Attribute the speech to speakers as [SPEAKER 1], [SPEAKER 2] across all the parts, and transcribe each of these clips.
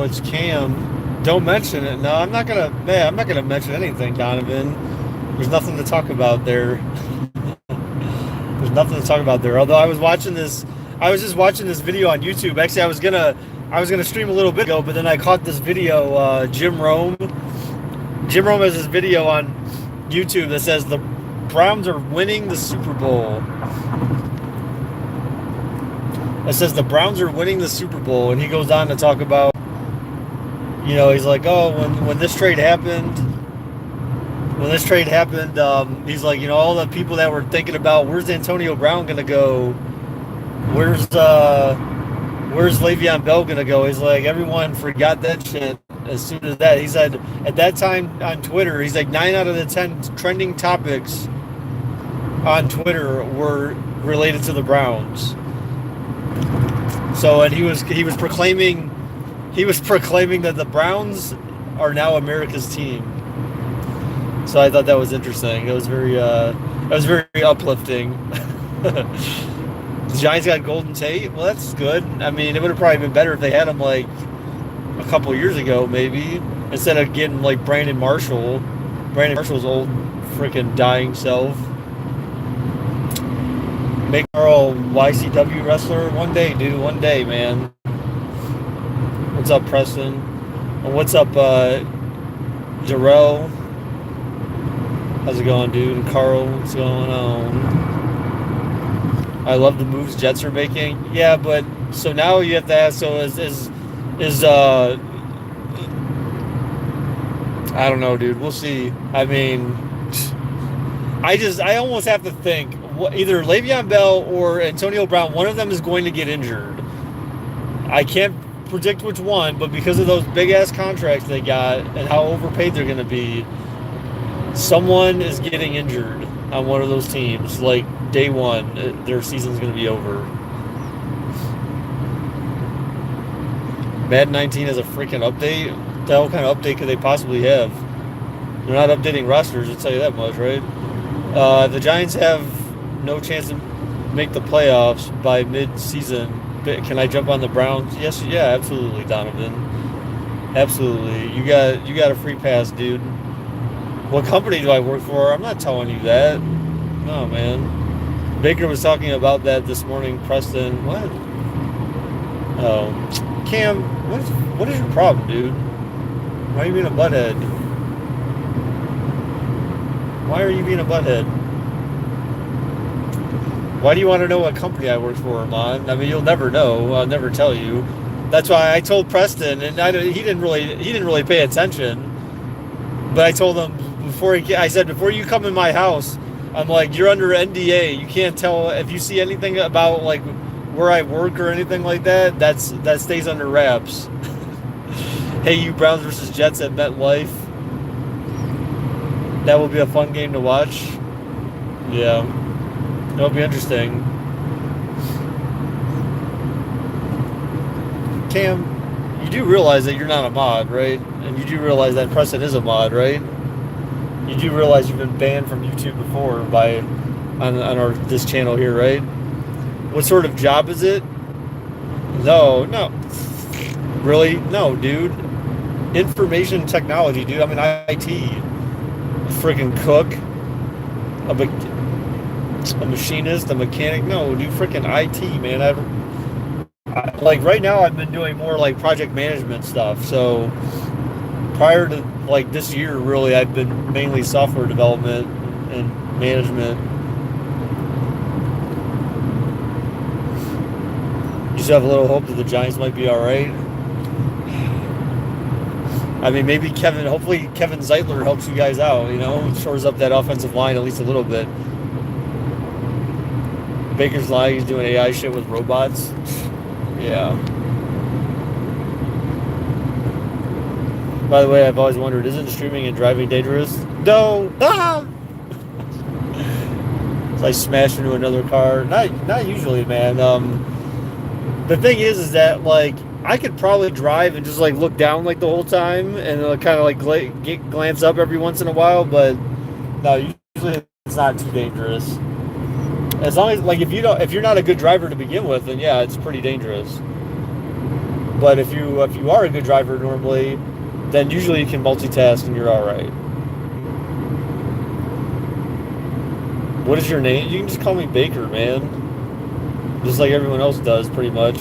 [SPEAKER 1] it's Cam. Don't mention it. No, I'm not gonna. Man, I'm not gonna mention anything, Donovan. There's nothing to talk about there. There's nothing to talk about there. Although I was just watching this video on YouTube. Actually, I was gonna stream a little bit ago, but then I caught this video. Jim Rome. Jim Rome has this video on YouTube that says the Browns are winning the Super Bowl. It says the Browns are winning the Super Bowl, and he goes on to talk about, he's like, oh, when this trade happened, he's like, all the people that were thinking about where's Antonio Brown gonna go, where's Le'Veon Bell gonna go? He's like, everyone forgot that shit as soon as that. He said at that time on Twitter, he's like 9 out of the 10 trending topics on Twitter were related to the Browns. So, and he was proclaiming that the Browns are now America's team. So I thought that was interesting. It was very uplifting. The Giants got Golden Tate. Well, that's good. I mean, it would have probably been better if they had him like a couple of years ago, maybe, instead of getting like Brandon Marshall. Brandon Marshall's old freaking dying self. Make Carl YCW wrestler one day, dude. One day, man. What's up, Preston? And what's up, Jarrell? How's it going, dude? And Carl, what's going on? I love the moves Jets are making. Yeah, but so now you have to ask. So is I don't know, dude. We'll see. I mean, I almost have to think either Le'Veon Bell or Antonio Brown. One of them is going to get injured. I can't predict which one, but because of those big ass contracts they got and how overpaid they're going to be, someone is getting injured on one of those teams. Like day one, their season's going to be over. Madden 19 has a freaking update. What the hell kind of update could they possibly have? They're not updating rosters, I'll tell you that much, right? The Giants have no chance to make the playoffs by mid-season. Can I jump on the Browns? Yes, yeah, absolutely, Donovan. Absolutely. You got a free pass, dude. What company do I work for? I'm not telling you that. No, man. Baker was talking about that this morning. Preston, what? Oh, Cam, what is your problem, dude? Why are you being a butthead? Why are you being a butthead? Why do you want to know what company I work for, Armand? I mean, you'll never know. I'll never tell you. That's why I told Preston, and he didn't really pay attention. But I told him before you come in my house, I'm like, you're under NDA. You can't tell if you see anything about like where I work or anything like that. That stays under wraps. Hey, you Browns versus Jets at MetLife. That will be a fun game to watch. Yeah. It'll be interesting. Cam, you do realize that you're not a mod, right? And you do realize that Preston is a mod, right? You do realize you've been banned from YouTube before on this channel here, right? What sort of job is it? No. Really? No, dude. Information technology, dude. I'm an IT. A freaking cook. A machinist, a mechanic. No, dude, freaking IT, man. I like right now I've been doing more like project management stuff. So prior to like this year, really, I've been mainly software development and management. You still have a little hope that the Giants might be all right. I mean, hopefully Kevin Zeitler helps you guys out, shores up that offensive line at least a little bit. Baker's lying, he's doing AI shit with robots. Yeah. By the way, I've always wondered, isn't streaming and driving dangerous? No! Ah! It's like smash into another car. Not usually, man. The thing is that, like, I could probably drive and just, like, look down, like, the whole time and kind of, like, glance up every once in a while, but no, usually it's not too dangerous. As long as, like, if you're not a good driver to begin with, then yeah, it's pretty dangerous. But if you are a good driver normally, then usually you can multitask and you're all right. What is your name? You can just call me Baker, man. Just like everyone else does, pretty much.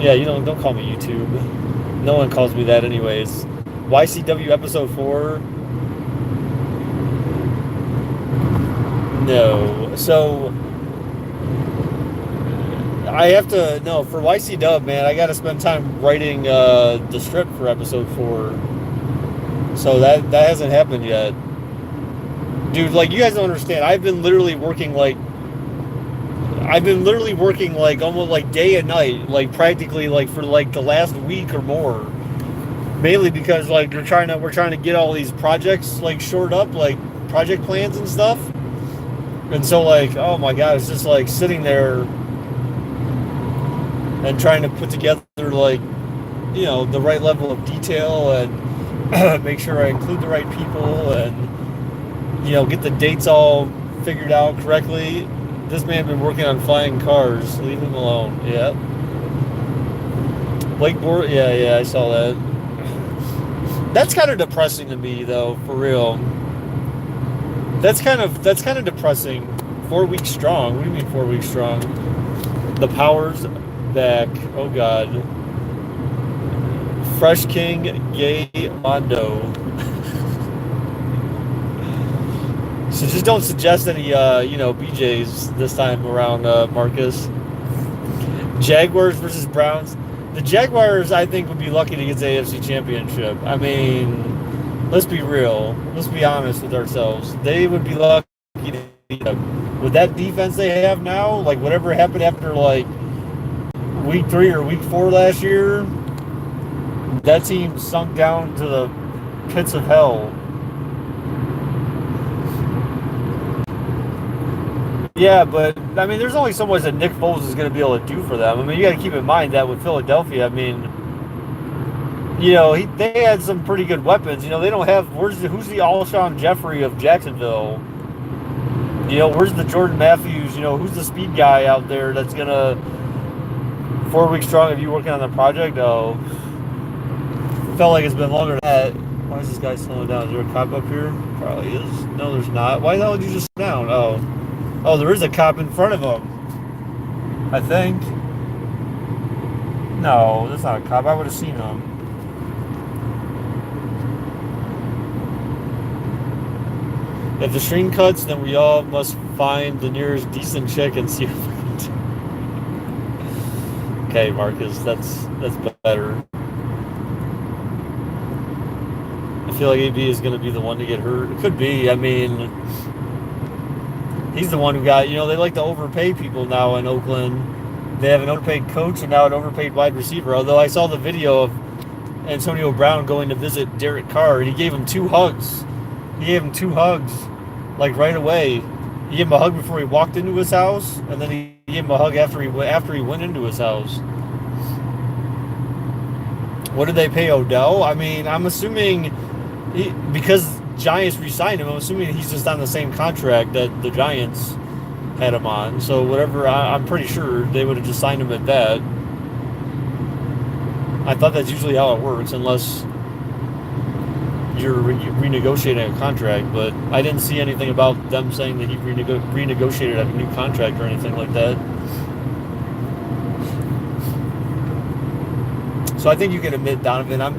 [SPEAKER 1] Yeah, you don't call me YouTube. No one calls me that anyways. YCW episode 4. No. So I have to no for YC Dub, man. I got to spend time writing the script for episode 4. So that hasn't happened yet, dude. Like you guys don't understand. I've been literally working like almost like day and night, like practically like for like the last week or more. Mainly because like we're trying to get all these projects like shored up, like project plans and stuff. And so like, oh my god, it's just like sitting there and trying to put together like, the right level of detail and make sure I include the right people and get the dates all figured out correctly. This man been working on flying cars. Leave him alone. Yeah. Blake Bortles. Yeah, I saw that. That's kind of depressing to me, though, for real. That's kind of depressing. 4 weeks strong. What do you mean 4 weeks strong? The power's back. Oh God. Fresh King Gay Mondo. So just don't suggest any, BJs this time around, Marcus. Jaguars versus Browns. The Jaguars, I think, would be lucky to get the AFC Championship. I mean, let's be real. Let's be honest with ourselves. They would be lucky to get them. With that defense they have now, like whatever happened after like week 3 or week 4 last year, that team sunk down to the pits of hell. Yeah, but I mean, there's only so much that Nick Foles is going to be able to do for them. I mean, you got to keep in mind that with Philadelphia, I mean, they had some pretty good weapons. They don't have who's the Alshon Jeffrey of Jacksonville? Where's the Jordan Matthews? Who's the speed guy out there that's gonna 4 weeks strong of you working on the project? Oh, felt like it's been longer than that. Why is this guy slowing down? Is there a cop up here? Probably is. No, there's not. Why the hell did you just slow down? Oh, there is a cop in front of him. I think. No, that's not a cop. I would have seen him. If the string cuts, then we all must find the nearest decent chick and see if we can do. Okay, Marcus, that's better. I feel like AB is going to be the one to get hurt. It could be. I mean, he's the one who got, they like to overpay people now in Oakland. They have an overpaid coach and now an overpaid wide receiver. Although I saw the video of Antonio Brown going to visit Derek Carr, and he gave him 2 hugs. Like right away. He gave him a hug before he walked into his house, and then he gave him a hug after he went into his house. What did they pay Odell? I mean, I'm assuming because Giants re-signed him, I'm assuming he's just on the same contract that the Giants had him on. So whatever, I'm pretty sure they would have just signed him at that. I thought that's usually how it works, unless you're renegotiating a contract. But I didn't see anything about them saying that he renegotiated a new contract or anything like that. So I think you can admit, Donovan, I'm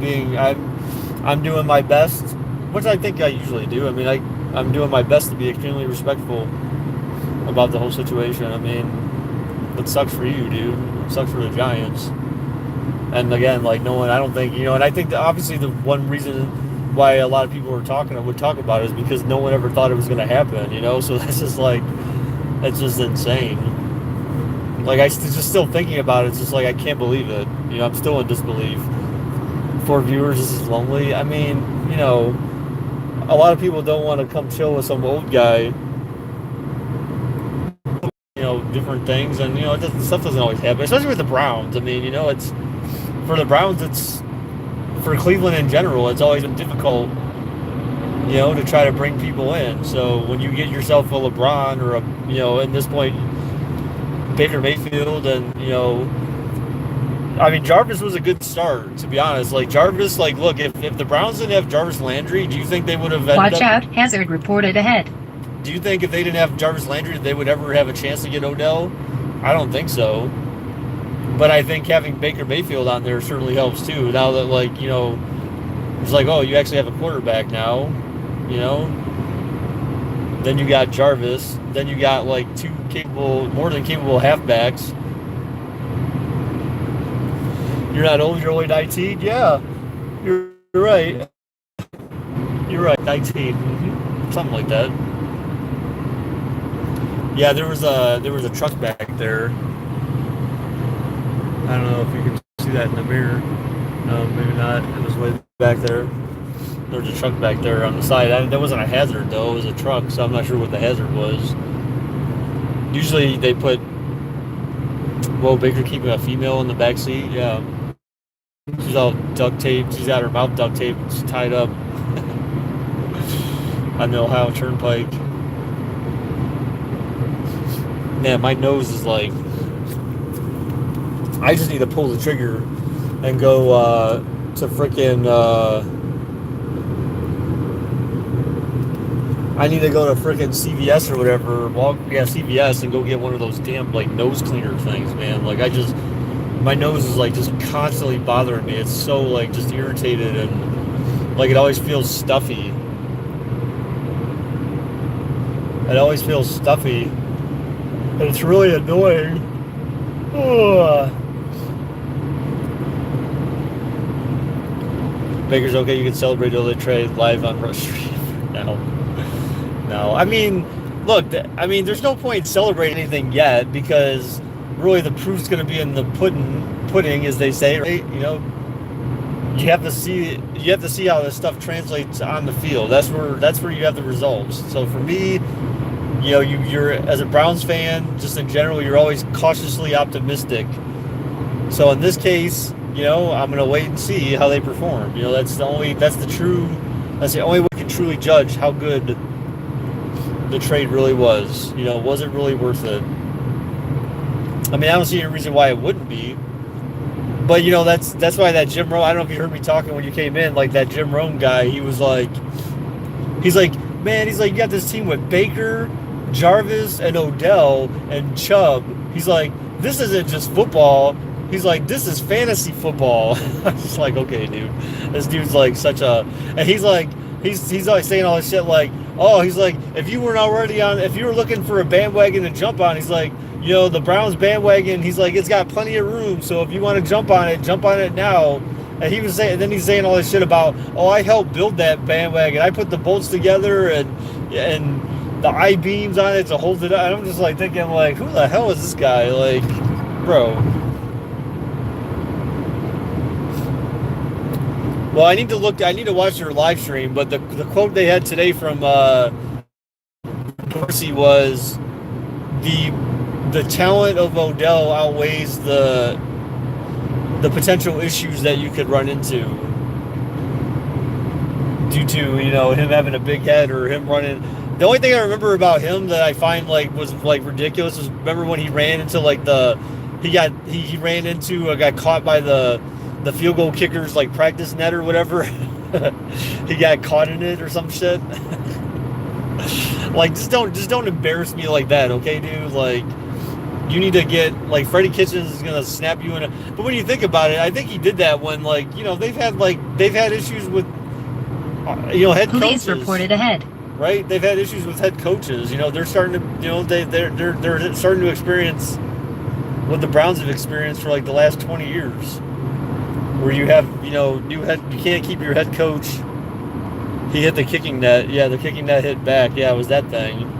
[SPEAKER 1] doing my best, which I think I usually do. I mean, I'm doing my best to be extremely respectful about the whole situation. I mean, it sucks for you, dude. It sucks for the Giants. And again, like no one, I don't think, and I think that obviously the one reason why a lot of people would talk about it is because no one ever thought it was going to happen, So that's just like, that's just insane. Like, just still thinking about it, it's just like, I can't believe it. I'm still in disbelief. 4 viewers, this is lonely. I mean, a lot of people don't want to come chill with some old guy, different things. And, stuff doesn't always happen, especially with the Browns. I mean, it's, for the Browns, it's, for Cleveland in general, it's always been difficult, to try to bring people in. So when you get yourself a LeBron or in this point, Baker Mayfield, and I mean, Jarvis was a good start, to be honest. Like Jarvis, like look, if the Browns didn't have Jarvis Landry, do you think they would have ended
[SPEAKER 2] Watch out, hazard reported ahead.
[SPEAKER 1] Do you think if they didn't have Jarvis Landry, they would ever have a chance to get Odell? I don't think so. But I think having Baker Mayfield on there certainly helps too. Now that it's like, oh, you actually have a quarterback now, Then you got Jarvis. Then you got like two more than capable halfbacks. You're not old, you're only 19? Yeah, you're right. You're right, 19. Something like that. Yeah, there was a truck back there. I don't know if you can see that in the mirror. No, maybe not. It was way back there. There was a truck back there on the side. That wasn't a hazard, though. It was a truck, so I'm not sure what the hazard was. Usually they put... Whoa, Baker keeping a female in the back seat? Yeah. She's all duct taped. She's got her mouth duct taped. She's tied up on the Ohio Turnpike. Man, my nose is like... I just need to pull the trigger and go to frickin'... I need to go to frickin' CVS or whatever. CVS and go get one of those damn like nose cleaner things, man. Like my nose is like just constantly bothering me. It's so like just irritated and like it always feels stuffy. It always feels stuffy. And it's really annoying. Ugh. Baker's okay, you can celebrate the trade live on Rush Street now. No, I mean, look, there's no point in celebrating anything yet because really the proof's going to be in the pudding, as they say, right? You have to see how this stuff translates on the field. That's where you have the results. So for me, you're as a Browns fan, just in general, you're always cautiously optimistic. So in this case, I'm going to wait and see how they perform. That's the only way we can truly judge how good the trade really was. Was it really worth it? I mean, I don't see any reason why it wouldn't be. But that's why that Jim Rome, I don't know if you heard me talking when you came in, like that Jim Rome guy, he's like, man, you got this team with Baker, Jarvis, and Odell, and Chubb. He's like, this isn't just football. He's like, this is fantasy football. I'm just like, okay, dude. This dude's like such a... And he's like saying all this shit like, oh, he's like, if you were looking for a bandwagon to jump on, he's like, the Browns bandwagon, he's like, it's got plenty of room. So if you want to jump on it now. And he's saying all this shit about, oh, I helped build that bandwagon. I put the bolts together and the I-beams on it to hold it up. And I'm just like thinking like, who the hell is this guy? Like, bro. Well, I need to watch their live stream, but the quote they had today from Dorsey was the talent of Odell outweighs the potential issues that you could run into due to him having a big head or him running. The only thing I remember about him that I find was ridiculous is remember when he ran into he ran into got caught by the field goal kicker's practice net or whatever. He got caught in it or some shit. Just don't embarrass me like that, okay, dude? You need to get Freddie Kitchens is gonna snap you in a. But when you think about it, I think he did that when they've had issues with head coaches.
[SPEAKER 2] Police reported ahead.
[SPEAKER 1] Right, they've had issues with head coaches. They're starting to they're starting to experience what the Browns have experienced for the last 20 years. Where you have, new head, you can't keep your head coach. He hit the kicking net. Yeah, the kicking net hit back. Yeah, it was that thing.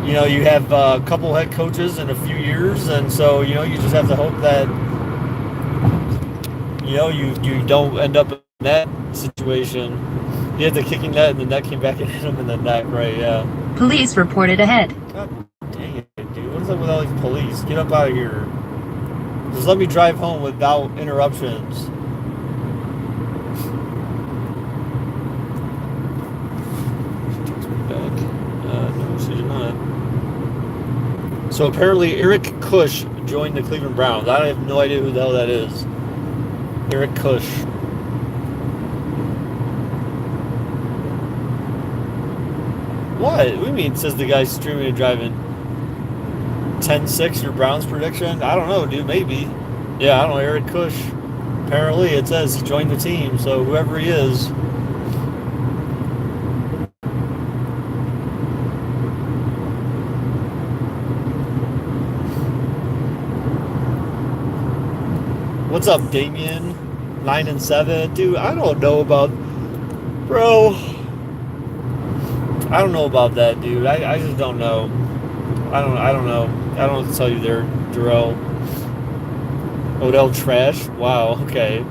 [SPEAKER 1] You have a couple head coaches in a few years, and so, you just have to hope that, you don't end up in that situation. He hit the kicking net, and the net came back and hit him in the neck, right, yeah.
[SPEAKER 2] Police reported ahead.
[SPEAKER 1] God dang it, dude. What is up with all these police? Get up out of here. Just let me drive home without interruptions. Back. No, she's not. So apparently Eric Kush joined the Cleveland Browns. I have no idea who the hell that is. Eric Kush. What? What do you mean? Says the guy streaming and driving. 10-6 your Browns prediction? I don't know, dude. Maybe. Yeah, I don't know. Eric Kush. Apparently it says he joined the team. So whoever he is. What's up, Damien? 9-7, dude. I don't know about, bro. I don't know about that, dude. I just don't know. I don't know. I don't know what to tell you there, Darrell. Odell trash. Wow. Okay.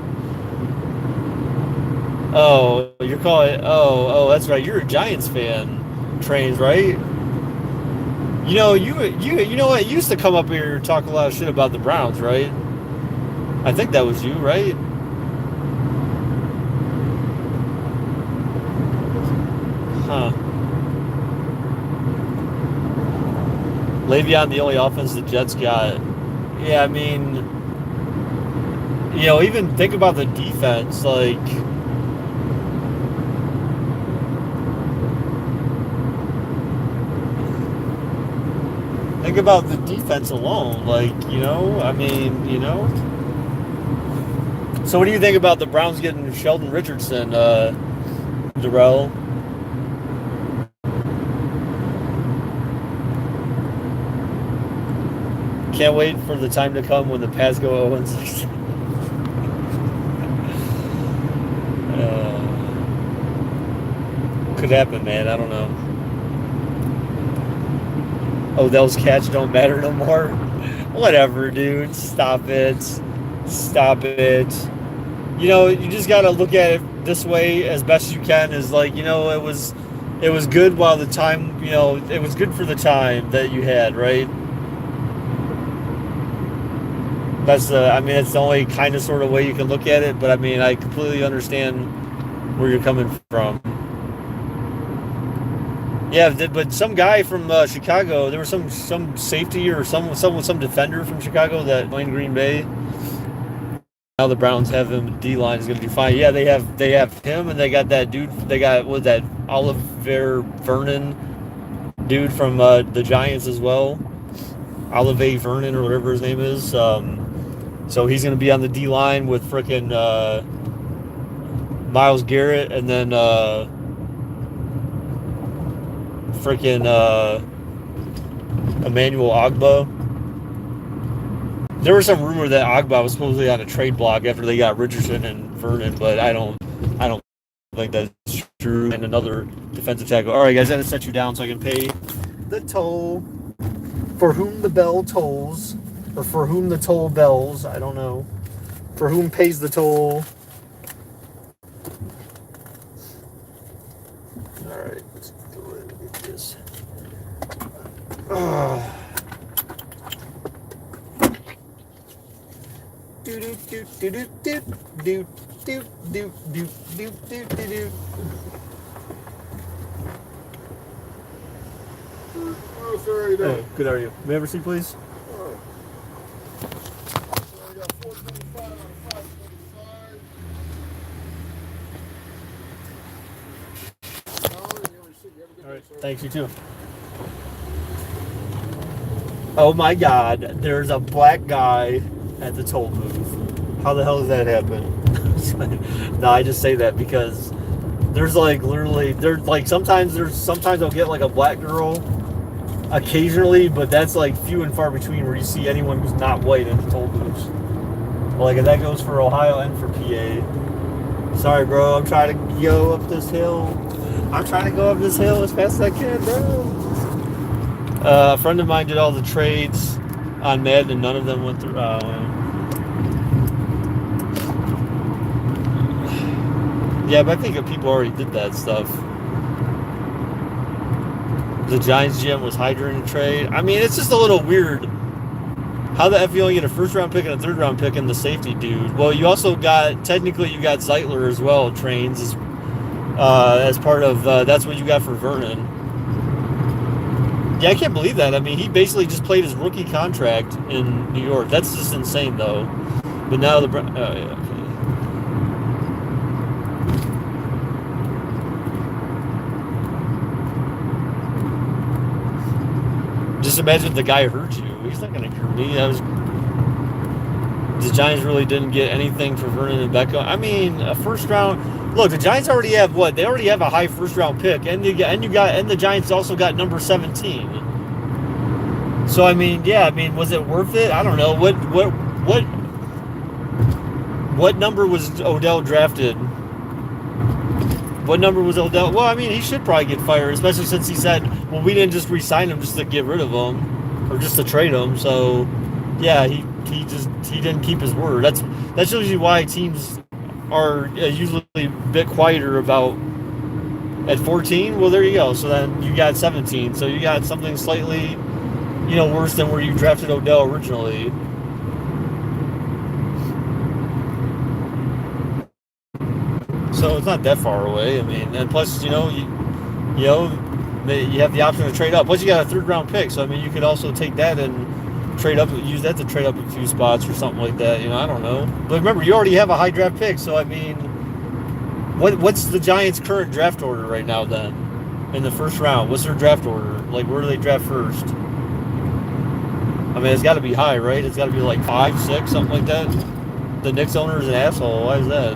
[SPEAKER 1] Oh, you're calling. Oh, that's right. You're a Giants fan, Trains, right? You know, you know what? You used to come up here and talk a lot of shit about the Browns, right? I think that was you, right? Huh. Le'Veon, the only offense the Jets got. Yeah, I mean, you know, even think about the defense. Like, think about the defense alone. Like, you know, I mean, you know. So what do you think about the Browns getting Sheldon Richardson, Darrell? Can't wait for the time to come when the Pats go 0-6. Could happen, man. I don't know. Odell's catch don't matter no more. Whatever, dude. Stop it. Stop it. You know, you just gotta look at it this way as best you can. Is like, you know, it was good while the time, you know, it was good for the time that you had, right? That's I mean, it's the only kind of sort of way you can look at it. But I mean, I completely understand where you're coming from. Yeah, but some guy from Chicago, there was some safety or some defender from Chicago that joined Green Bay. Now the Browns have him. D-line is going to do fine. Yeah, they have him, and they got that dude. They got that Oliver Vernon dude from the Giants as well. Olive Vernon or whatever his name is. So he's going to be on the D-line with frickin' Myles Garrett, and then Emmanuel Ogbah. There was some rumor that Ogbah was supposedly on a trade block after they got Richardson and Vernon, but I don't think that's true. And another defensive tackle. All right, guys, I gotta set you down so I can pay the toll. For whom the bell tolls, or for whom the toll bells, I don't know. For whom pays the toll. All right, let's go ahead and get this. Do do do do do do do do do do do do do.
[SPEAKER 3] Oh, sir, how you doing?
[SPEAKER 1] Hey, good, how are you? May I have a receipt, please?
[SPEAKER 3] Oh. So I got 425 on the 525.
[SPEAKER 1] All right, thanks, you too. Oh my God, there's a black guy at the toll booth. How the hell does that happen? No, I just say that because there's like literally, there's like sometimes I'll get like a black girl occasionally, but that's like few and far between where you see anyone who's not white in the toll booths. Like, and that goes for Ohio and for PA. Sorry, bro, I'm trying to go up this hill. I'm trying to go up this hill as fast as I can, bro. A friend of mine did all the trades on Madden, and none of them went through. Yeah, but I think people already did that stuff. The Giants GM was hydering a trade. I mean, it's just a little weird. How the F you only get a first-round pick and a third-round pick and the safety dude? Well, you also got, technically, you got Zeitler as well, Trains, as part of, that's what you got for Vernon. Yeah, I can't believe that. I mean, he basically just played his rookie contract in New York. That's just insane, though. But now the oh yeah, okay. Just imagine if the guy hurt you. He's not going to hurt me. The Giants really didn't get anything for Vernon and Beckham. I mean, a first round. Look, the Giants already have what? They already have a high first round pick, and the Giants also got number 17. So I mean, yeah, I mean, was it worth it? I don't know. What number was Odell drafted? What number was Odell? Well, I mean, he should probably get fired, especially since he said, "Well, we didn't just re-sign him just to get rid of him, or just to trade him." So, yeah, he didn't keep his word. That's usually why teams are usually a bit quieter about at 14. Well, there you go. So then you got 17. So you got something slightly, worse than where you drafted Odell originally. So it's not that far away. I mean, and plus, you have the option to trade up. Plus, you got a third round pick. So I mean, you could also take that and trade up, use that to trade up a few spots or something like that. I don't know. But remember, you already have a high draft pick. So I mean, what's the Giants' current draft order right now? Then in the first round, what's their draft order? Like, where do they draft first? I mean, it's got to be high, right? It's got to be like 5, 6, something like that. The Knicks owner is an asshole. Why is that?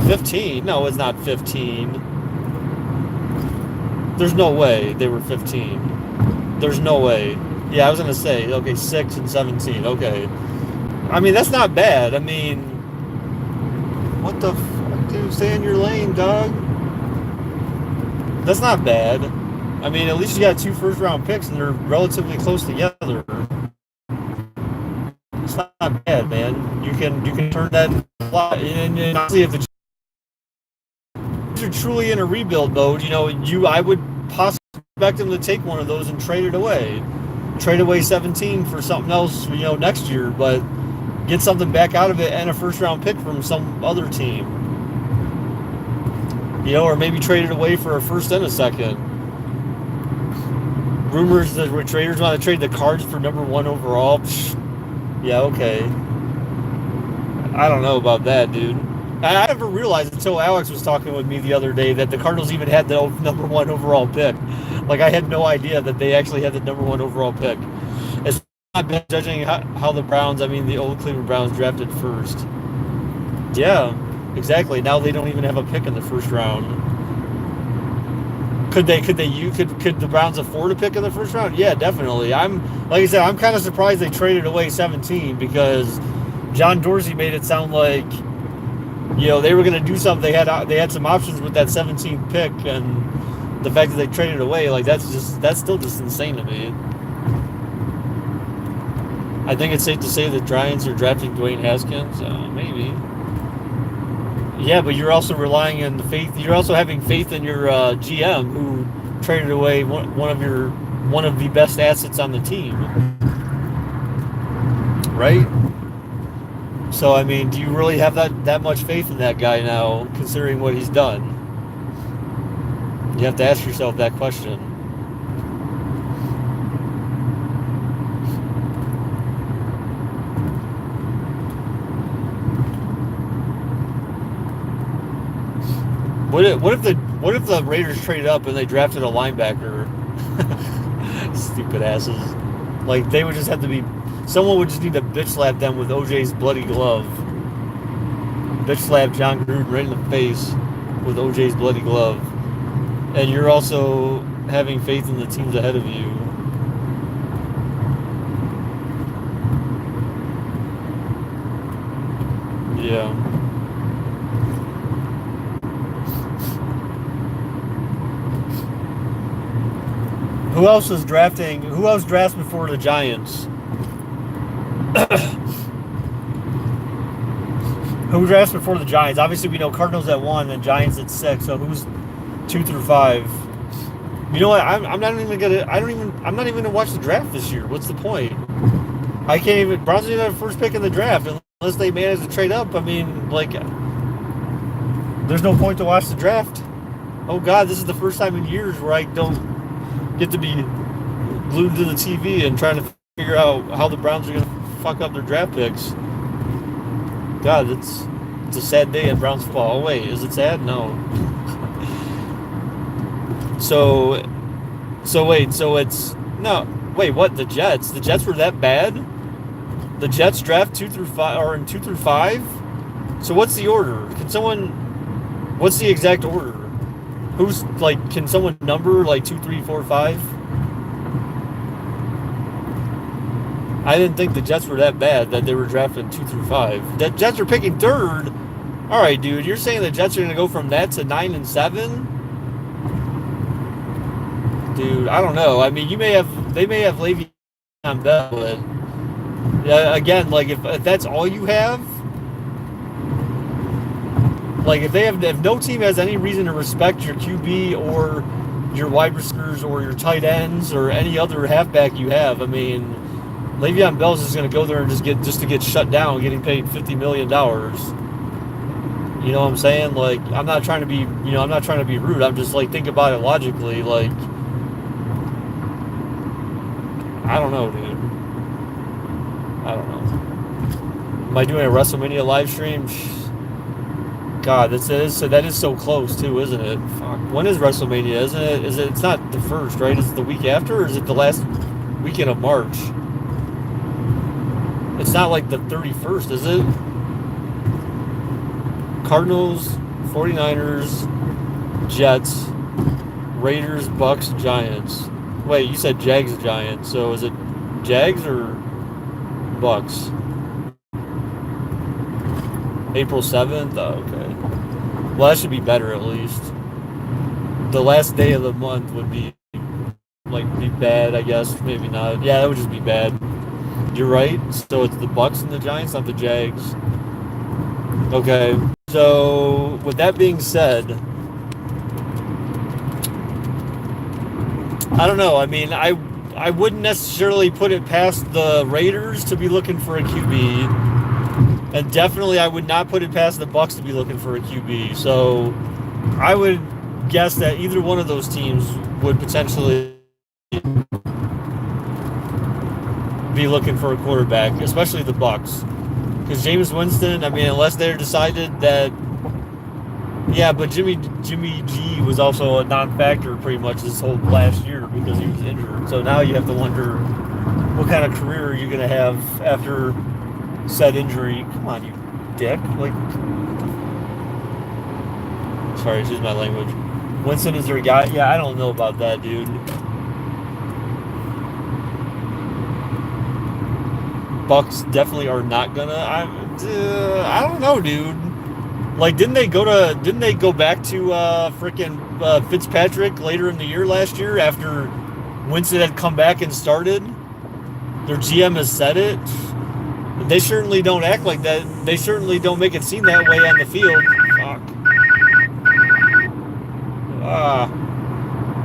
[SPEAKER 1] 15? No, it's not 15. There's no way they were 15. There's no way. Yeah, I was going to say, okay, 6 and 17. Okay. I mean, that's not bad. I mean, what the fuck, dude? Stay in your lane, dog. That's not bad. I mean, at least you got 2 first-round picks, and they're relatively close together. It's not bad, man. You can turn that. And honestly, if the are truly in a rebuild mode, I would possibly expect them to take one of those and trade it away. Trade away 17 for something else, next year, but get something back out of it and a first round pick from some other team. Or maybe trade it away for a first and a second. Rumors that traders want to trade the Cards for number 1 overall. Psh, yeah, okay. I don't know about that, dude. I never realized until Alex was talking with me the other day that the Cardinals even had the number 1 overall pick. Like, I had no idea that they actually had the number 1 overall pick. It's not been judging how the the old Cleveland Browns drafted first. Yeah, exactly. Now they don't even have a pick in the first round. Could the Browns afford a pick in the first round? Yeah, definitely. I'm kind of surprised they traded away 17 because John Dorsey made it sound like they were going to do something. They had some options with that 17th pick, and the fact that they traded away, like, that's still just insane to me. I think it's safe to say that Giants are drafting Dwayne Haskins. Maybe. Yeah, but you're also relying on the faith. You're also having faith in your GM, who traded away one of the best assets on the team, right? So, I mean, do you really have that much faith in that guy now, considering what he's done? You have to ask yourself that question. What if the Raiders traded up and they drafted a linebacker? Stupid asses. Like, they would just have to be. Someone would just need to bitch slap them with OJ's bloody glove. Bitch slap John Gruden right in the face with OJ's bloody glove. And you're also having faith in the teams ahead of you. Yeah. Who else drafts before the Giants? Who drafts before the Giants? Obviously, we know Cardinals at 1 and Giants at 6. So who's 2 through 5? You know what? I'm not even gonna watch the draft this year. What's the point? I can't even. Browns don't even have first pick in the draft unless they manage to trade up. I mean, like, there's no point to watch the draft. Oh God, this is the first time in years where I don't get to be glued to the TV and trying to figure out how the Browns are going to fuck up their draft picks. God, it's a sad day in Browns football. Oh, wait, is it sad? No. So it's no. Wait, what? The Jets? The Jets were that bad? The Jets draft 2 through 5 or in 2 through 5? So what's the order? What's the exact order? Who's like? Can someone number like 2, 3, 4, 5? I didn't think the Jets were that bad that they were drafting 2 through 5. The Jets are picking 3rd. All right, dude. You're saying the Jets are going to go from that to 9 and 7? Dude, I don't know. I mean, they may have Le'Veon Bell, but yeah, again, like if that's all you have, like if no team has any reason to respect your QB or your wide receivers or your tight ends or any other halfback you have, I mean, Le'Veon Bell's just going to go there and just to get shut down, getting paid $50 million. You know what I'm saying? Like, I'm not trying to be rude. I'm just like, think about it logically. Like, I don't know, dude. I don't know. Am I doing a WrestleMania live stream? God, that is so close too, isn't it? Fuck. When is WrestleMania? Isn't it? It's not the first, right? Is it the week after, or is it the last weekend of March? It's not like the 31st, is it? Cardinals, 49ers, Jets, Raiders, Bucks, Giants. Wait, you said Jags, Giants. So is it Jags or Bucks? April 7th? Oh, okay. Well, that should be better at least. The last day of the month would be bad, I guess. Maybe not. Yeah, that would just be bad. You're right. So it's the Bucks and the Giants, not the Jags. Okay. So with that being said, I don't know. I mean, I wouldn't necessarily put it past the Raiders to be looking for a QB, and definitely I would not put it past the Bucks to be looking for a QB. So I would guess that either one of those teams would potentially be looking for a quarterback, especially the Bucks, because Jameis Winston. I mean, unless they're decided that. Yeah, but Jimmy G was also a non-factor pretty much this whole last year because he was injured. So now you have to wonder what kind of career you're going to have after said injury. Come on, you dick. Like, sorry, excuse my language. Winston is their guy. Yeah, I don't know about that, dude. Bucks definitely are not gonna. I don't know, dude. Like, didn't they go back to freaking Fitzpatrick later in the year last year after Winston had come back and started? Their GM has said it. They certainly don't act like that. They certainly don't make it seem that way on the field. Fuck.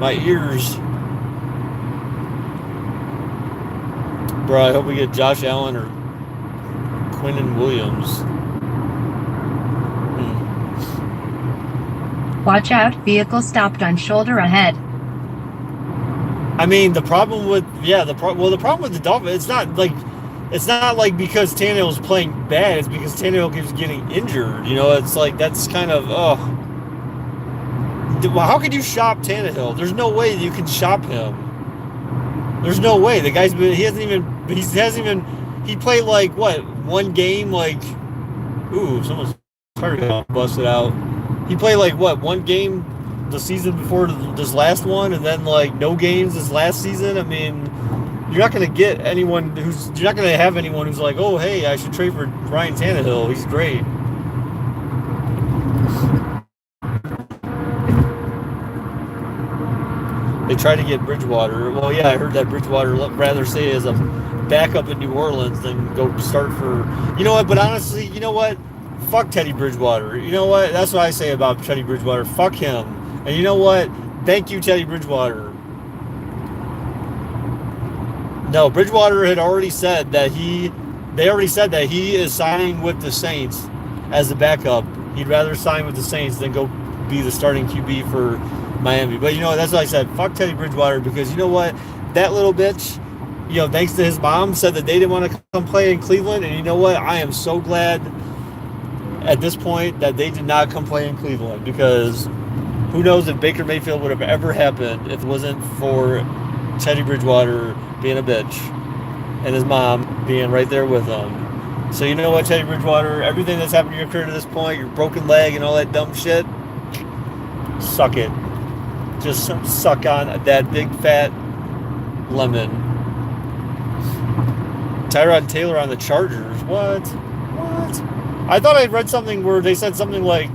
[SPEAKER 1] My ears. Bro, I hope we get Josh Allen or Quinnen Williams.
[SPEAKER 2] Watch out, vehicle stopped on shoulder ahead.
[SPEAKER 1] I mean, the problem with the problem with the Dolphins, it's not like because Tannehill's playing bad, it's because Tannehill keeps getting injured. You know, it's like that's kind of how could you shop Tannehill? There's no way you can shop him. There's no way. The guy's been he played like what, one game, like someone's car busted out. He played like what, one game the season before this last one, and then like no games this last season. I mean, you're not gonna have anyone who's like, oh hey, I should trade for Ryan Tannehill. He's great. They tried to get Bridgewater. Well, yeah, I heard that Bridgewater rather stay as a backup in New Orleans than go start for. You know what? But honestly, you know what? Fuck Teddy Bridgewater. You know what? That's what I say about Teddy Bridgewater. Fuck him. And you know what? Thank you, Teddy Bridgewater. No, Bridgewater had already said that he is signing with the Saints as the backup. He'd rather sign with the Saints than go be the starting QB for Miami. But you know what? That's what I said. Fuck Teddy Bridgewater, because you know what? that little bitch, thanks to his mom, said that they didn't want to come play in Cleveland. And you know what? I am so glad at this point that they did not come play in Cleveland, because who knows if Baker Mayfield would have ever happened if it wasn't for Teddy Bridgewater being a bitch and his mom being right there with him. So you know what, Teddy Bridgewater, everything that's happened to your career to this point, your broken leg and all that dumb shit, suck it. Just suck on that big fat lemon. Tyrod Taylor on the Chargers. What? I thought I'd read something where they said something like,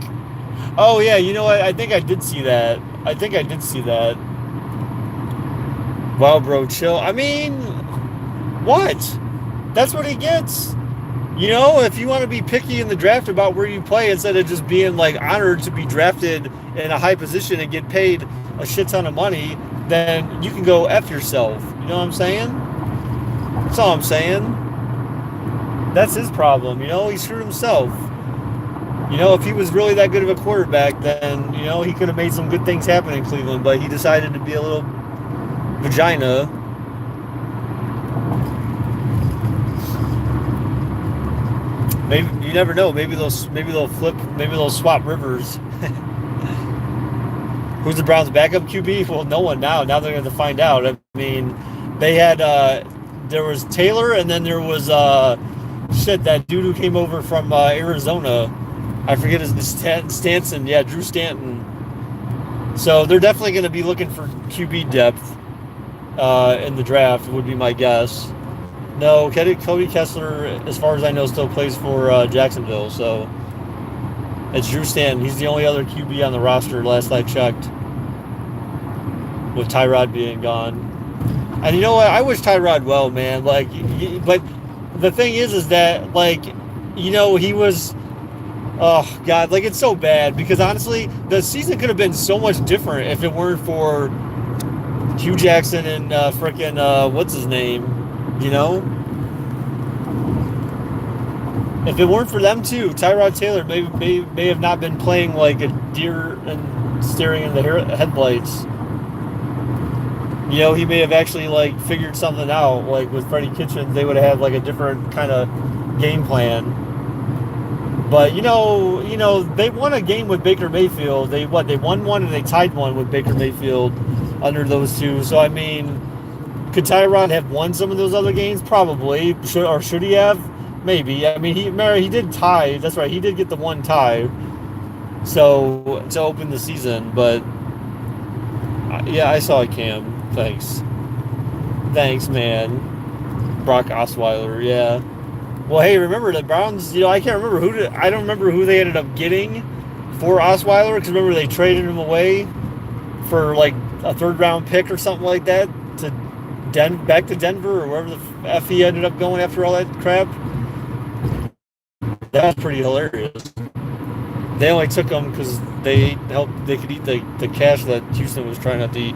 [SPEAKER 1] oh yeah, you know what? I think I did see that. Wow, bro, chill. I mean, what? That's what he gets. If you want to be picky in the draft about where you play instead of just being like honored to be drafted in a high position and get paid a shit ton of money, then you can go F yourself. You know what I'm saying? That's all I'm saying. That's his problem. He screwed himself. If he was really that good of a quarterback, then, he could have made some good things happen in Cleveland, but he decided to be a little vagina. Maybe, you never know. Maybe they'll flip. Maybe they'll swap Rivers. Who's the Browns' backup QB? Well, no one now. Now they're going to find out. I mean, they had there was Taylor, and then there was that dude who came over from Arizona. I forget his Stanton. Yeah, Drew Stanton. So they're definitely going to be looking for QB depth in the draft, would be my guess. No, Cody Kessler, as far as I know, still plays for Jacksonville. So it's Drew Stanton. He's the only other QB on the roster last I checked, with Tyrod being gone. And you know what? I wish Tyrod well, man. But the thing is that, he was... Oh, God, it's so bad, because honestly, the season could have been so much different if it weren't for Hugh Jackson and what's his name, If it weren't for them two, Tyrod Taylor may have not been playing like a deer and staring in the headlights. He may have actually, figured something out, with Freddie Kitchens, they would have had, a different kind of game plan. But, they won a game with Baker Mayfield. They won one and they tied one with Baker Mayfield under those two. So, I mean, could Tyrod have won some of those other games? Probably. Should he have? Maybe. I mean, he did tie. That's right. He did get the one tie. So, to open the season. But, yeah, I saw it, Cam. Thanks, man. Brock Osweiler, yeah. Well, hey, remember the Browns? I can't remember I don't remember who they ended up getting for Osweiler, because remember they traded him away for a third-round pick or something like that to back to Denver or wherever the F he ended up going after all that crap. That was pretty hilarious. They only took him because they could eat the cash that Houston was trying not to eat.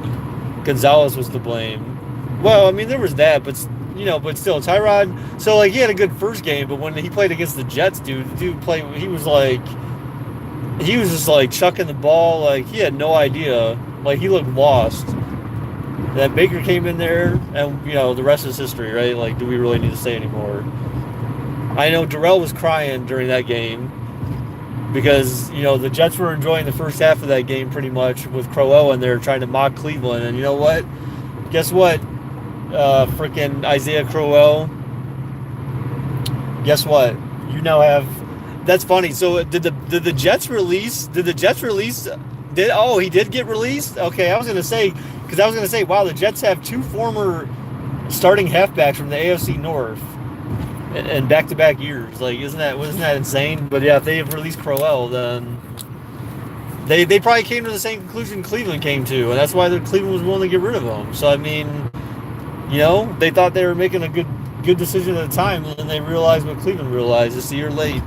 [SPEAKER 1] Gonzalez was to blame. Well, I mean, there was that, but still, Tyrod. So, he had a good first game, but when he played against the Jets, he was just chucking the ball. He had no idea. He looked lost. That Baker came in there, and, the rest is history, right? Do we really need to say anymore? I know Darrell was crying during that game because, the Jets were enjoying the first half of that game pretty much with Crowell in there trying to mock Cleveland. And you know what? Guess what? Freaking Isaiah Crowell. Guess what? You now have... That's funny. So did the Jets release... he did get released? Okay, I was going to say... Because I was going to say, wow, the Jets have two former starting halfbacks from the AFC North in back-to-back years. Wasn't that insane? But yeah, if they have released Crowell, then they probably came to the same conclusion Cleveland came to, and that's why Cleveland was willing to get rid of him. So I mean, they thought they were making a good decision at the time, and then they realized what Cleveland realized. It's a year late.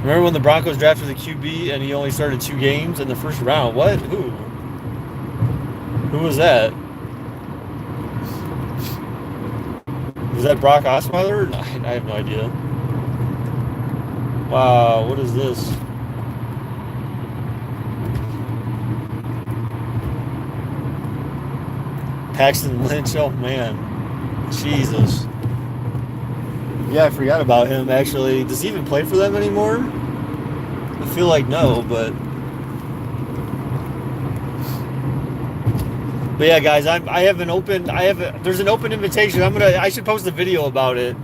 [SPEAKER 1] Remember when the Broncos drafted the QB and he only started 2 games in the first round? What? Who was that? Was that Brock Osweiler? I have no idea. Wow, what is this? Paxton Lynch, oh man. Jesus. Yeah, I forgot about him actually. Does he even play for them anymore? I feel like no, but yeah, guys, there's an open invitation. I should post a video about it.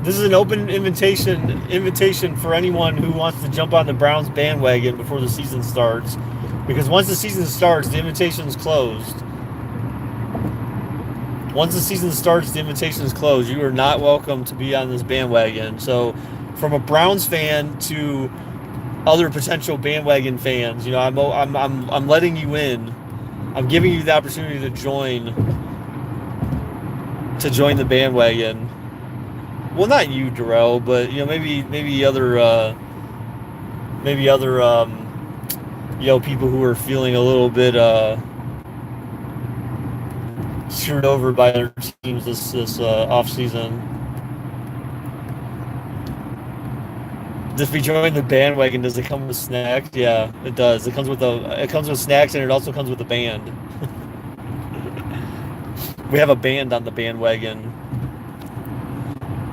[SPEAKER 1] This is an open invitation for anyone who wants to jump on the Browns bandwagon before the season starts. Because once the season starts, the invitation's closed. Once the season starts, the invitation is closed. You are not welcome to be on this bandwagon. So, from a Browns fan to other potential bandwagon fans, I'm letting you in. I'm giving you the opportunity to join the bandwagon. Well, not you, Darrell, but maybe other people who are feeling a little bit screwed over by their teams this off season. If you join the bandwagon, does it come with snacks? Yeah, it does. It comes with snacks, and it also comes with a band. We have a band on the bandwagon.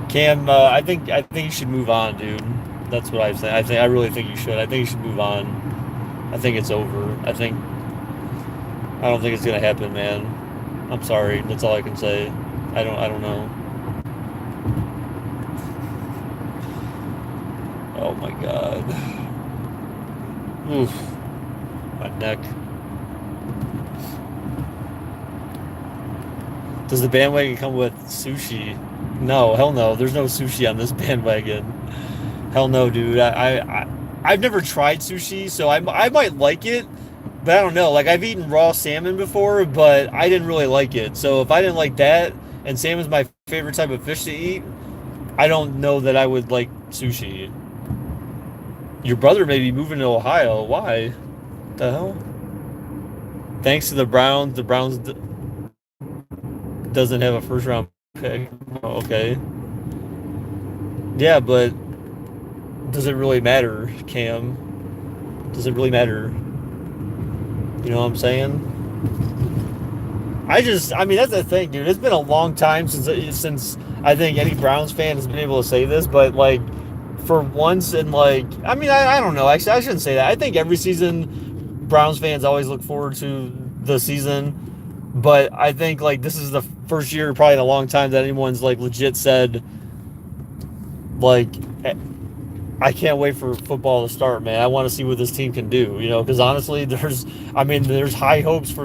[SPEAKER 1] Cam, I think you should move on, dude. That's what I say. I really think you should. I think you should move on. I think it's over. I don't think it's gonna happen, man. I'm sorry. That's all I can say. I don't know. Oh my god. Oof. My neck. Does the bandwagon come with sushi? No, hell no. There's no sushi on this bandwagon. Hell no, dude. I've never tried sushi, so I might like it, but I don't know. Like, I've eaten raw salmon before, but I didn't really like it. So if I didn't like that, and salmon's my favorite type of fish to eat, I don't know that I would like sushi. Your brother may be moving to Ohio. Why? What the hell? Thanks to the Browns. The Browns doesn't have a first round pick. Oh, okay. Yeah, but does it really matter, Cam? Does it really matter? You know what I'm saying? That's the thing, dude. It's been a long time since I think any Browns fan has been able to say this, but like, for once in I don't know. Actually, I shouldn't say that. I think every season Browns fans always look forward to the season, but I think like this is the first year probably in a long time that anyone's like legit said like, I can't wait for football to start, man. I want to see what this team can do, because honestly, there's high hopes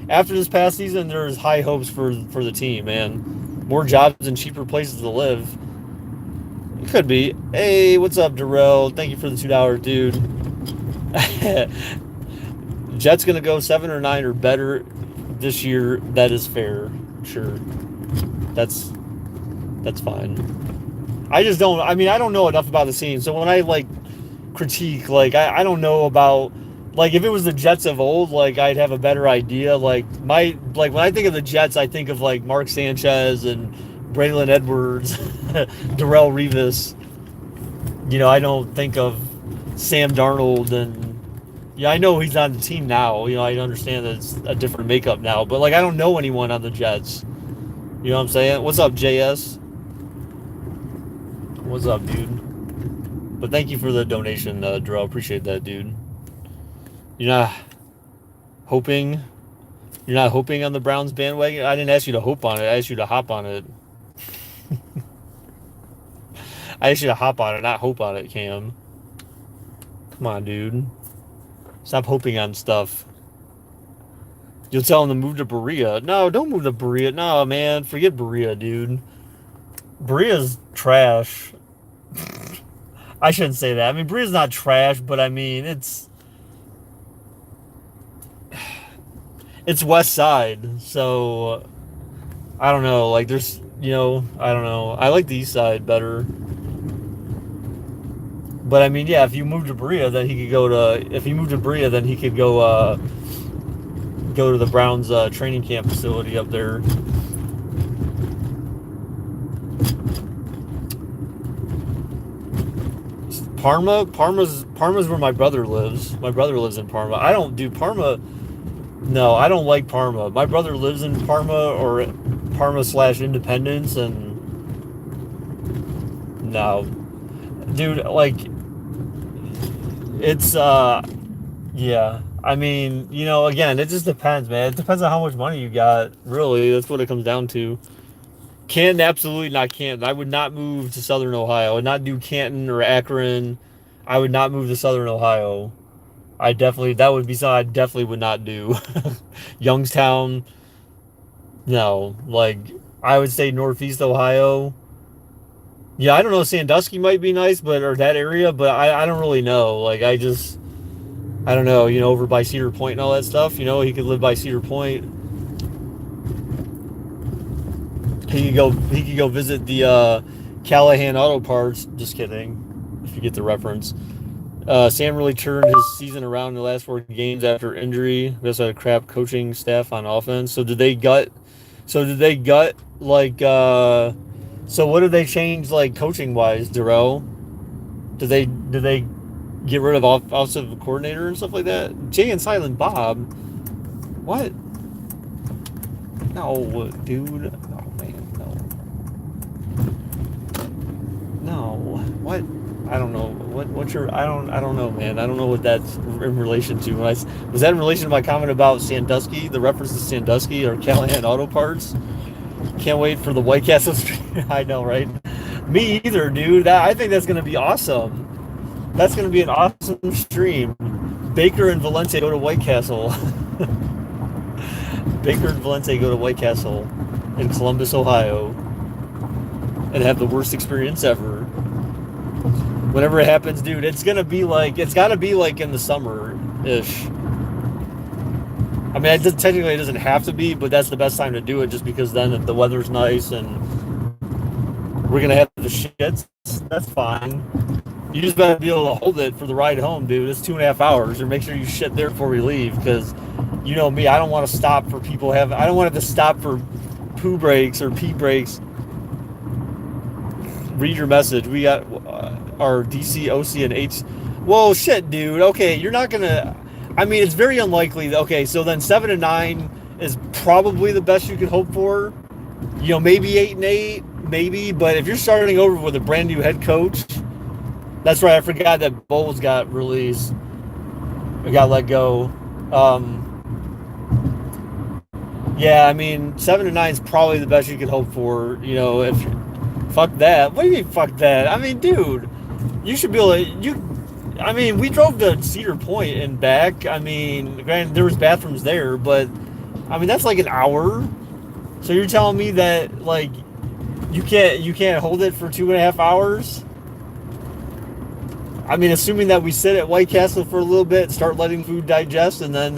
[SPEAKER 1] after this past season. There's high hopes for the team, man. More jobs and cheaper places to live. It could be. Hey, what's up, Darrell? Thank you for the $2, dude. Jets gonna go 7 or 9 or better this year. That is fair. Sure. That's fine. I just don't. I don't know enough about the team. So when I critique, I don't know about if it was the Jets of old, I'd have a better idea. When I think of the Jets, I think of Mark Sanchez and Braylon Edwards, Darrelle Revis. I don't think of Sam Darnold, and I know he's on the team now. I understand that it's a different makeup now, but I don't know anyone on the Jets. You know what I'm saying? What's up, JS? What's up, dude? But thank you for the donation, Darrell. Appreciate that, dude. You're not hoping on the Browns bandwagon? I didn't ask you to hope on it. I asked you to hop on it. I asked you to hop on it, not hope on it, Cam. Come on, dude. Stop hoping on stuff. You'll tell him to move to Berea. No, don't move to Berea. No, man. Forget Berea, dude. Berea's trash. I shouldn't say that. Berea's not trash, but it's West Side. So, I don't know. There's, I don't know. I like the East Side better. But yeah, if you move to Berea, then he could go to. If he moved to Berea, then he could go to the Browns training camp facility up there. Parma's where my brother lives. My brother lives in Parma. I don't do Parma. No, I don't like Parma. My brother lives in Parma or Parma/Independence, and no, dude, like it's yeah. I mean, again, it just depends, man. It depends on how much money you got. Really, that's what it comes down to. Canton, absolutely not Canton. I would not move to Southern Ohio. I would not do Canton or Akron. I would not move to Southern Ohio. That would be something I definitely would not do. Youngstown, no. Like, I would say Northeast Ohio. Yeah, I don't know. Sandusky might be nice, or that area, but I don't really know. Like, I don't know, over by Cedar Point and all that stuff. He could live by Cedar Point. He could go visit the Callahan Auto Parts. Just kidding, if you get the reference. Sam really turned his season around in the last 4 games after injury. They also had a crap coaching staff on offense. So did they gut? Like? So what did they change like coaching wise, Darrell? Did they get rid of offensive coordinator and stuff like that? Jay and Silent Bob. What? No, dude. Oh man, no. No. What? I don't know. What's your? I don't know, man. I don't know what that's in relation to. Was that in relation to my comment about Sandusky? The reference to Sandusky or Callahan Auto Parts? Can't wait for the White Castle stream. I know, right? Me either, dude. I think that's gonna be awesome. That's gonna be an awesome stream. Baker and Valente go to White Castle. Baker and Valente go to White Castle in Columbus, Ohio, and have the worst experience ever. Whenever it happens, dude, it's gotta be like in the summer-ish. I mean, technically it doesn't have to be, but that's the best time to do it, just because then the weather's nice and we're gonna have the shits. That's fine. You just better be able to hold it for the ride home, dude. It's 2.5 hours, and make sure you shit there before we leave, because you know me, I don't want to stop for I don't want it to stop for poo breaks or pee breaks. Read your message. We got our DC, OC, and H. Whoa, shit, dude. Okay, you're not gonna. I mean, it's very unlikely. Okay, so then 7-9 is probably the best you could hope for. Maybe 8-8, maybe. But if you're starting over with a brand new head coach, that's right. I forgot that Bowles got released. I got let go. Yeah, I mean, 7-9 is probably the best you could hope for. If fuck that. What do you mean, fuck that? I mean, dude, you should be able to. I mean, we drove to Cedar Point and back. I mean, granted, there was bathrooms there, but I mean, that's like an hour. So you're telling me that like you can't hold it for 2.5 hours? I mean, assuming that we sit at White Castle for a little bit, start letting food digest, and then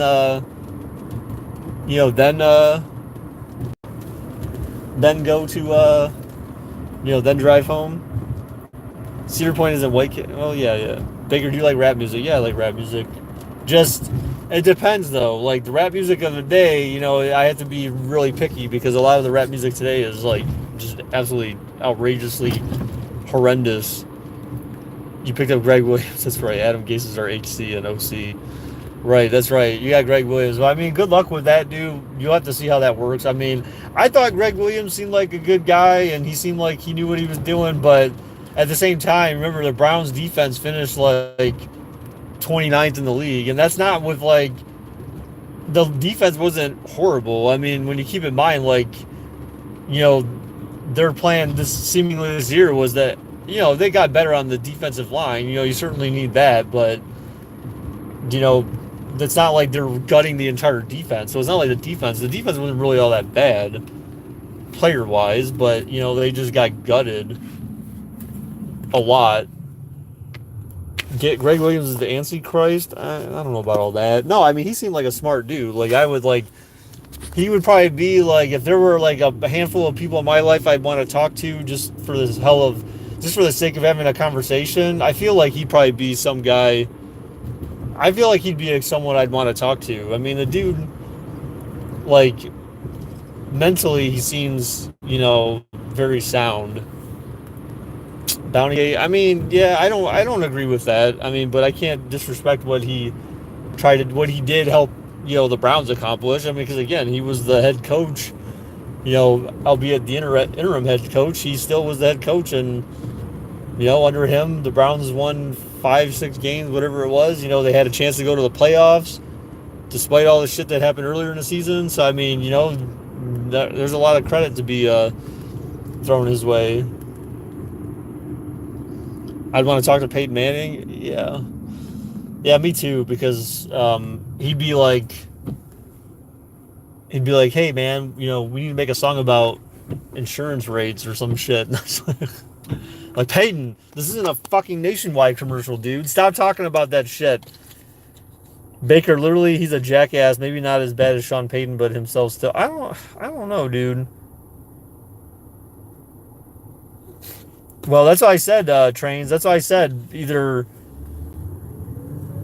[SPEAKER 1] then go to then drive home. Cedar Point isn't White Castle. Oh yeah. Baker, do you like rap music? Yeah, I like rap music. Just, it depends though. Like the rap music of the day, I have to be really picky, because a lot of the rap music today is like just absolutely outrageously horrendous. You picked up Greg Williams. That's right. Adam Gase is our HC and OC. Right, that's right. You got Greg Williams. Well, I mean, good luck with that, dude. You'll have to see how that works. I mean, I thought Greg Williams seemed like a good guy, and he seemed like he knew what he was doing, but at the same time, remember, the Browns defense finished like 29th in the league, and that's not with like, the defense wasn't horrible. I mean, when you keep in mind, like, their plan seemingly this year was that, they got better on the defensive line. You certainly need that, but, it's not like they're gutting the entire defense. So it's not like the defense wasn't really all that bad player-wise, but, they just got gutted a lot. Greg Williams is the Antichrist. I don't know about all that. No, I mean, he seemed like a smart dude. Like, he would probably be like, if there were like a handful of people in my life I'd want to talk to just for the sake of having a conversation, I feel like he'd probably be some guy. I feel like he'd be someone I'd want to talk to. I mean, the dude, like, mentally he seems, very sound. Bounty, I mean, yeah, I don't agree with that. I mean, but I can't disrespect what he did help the Browns accomplished. I mean, because again, he was the head coach. Albeit the interim head coach, he still was the head coach, and under him, the Browns won 5-6 games, whatever it was. They had a chance to go to the playoffs, despite all the shit that happened earlier in the season. So I mean, there's a lot of credit to be thrown his way. I'd want to talk to Peyton Manning. Yeah, me too. Because he'd be like, hey man, we need to make a song about insurance rates or some shit. Like, Peyton, this isn't a fucking Nationwide commercial, dude. Stop talking about that shit. Baker, literally, he's a jackass. Maybe not as bad as Sean Payton, but himself still. I don't know, dude. Well, that's why I said, Trains. That's why I said either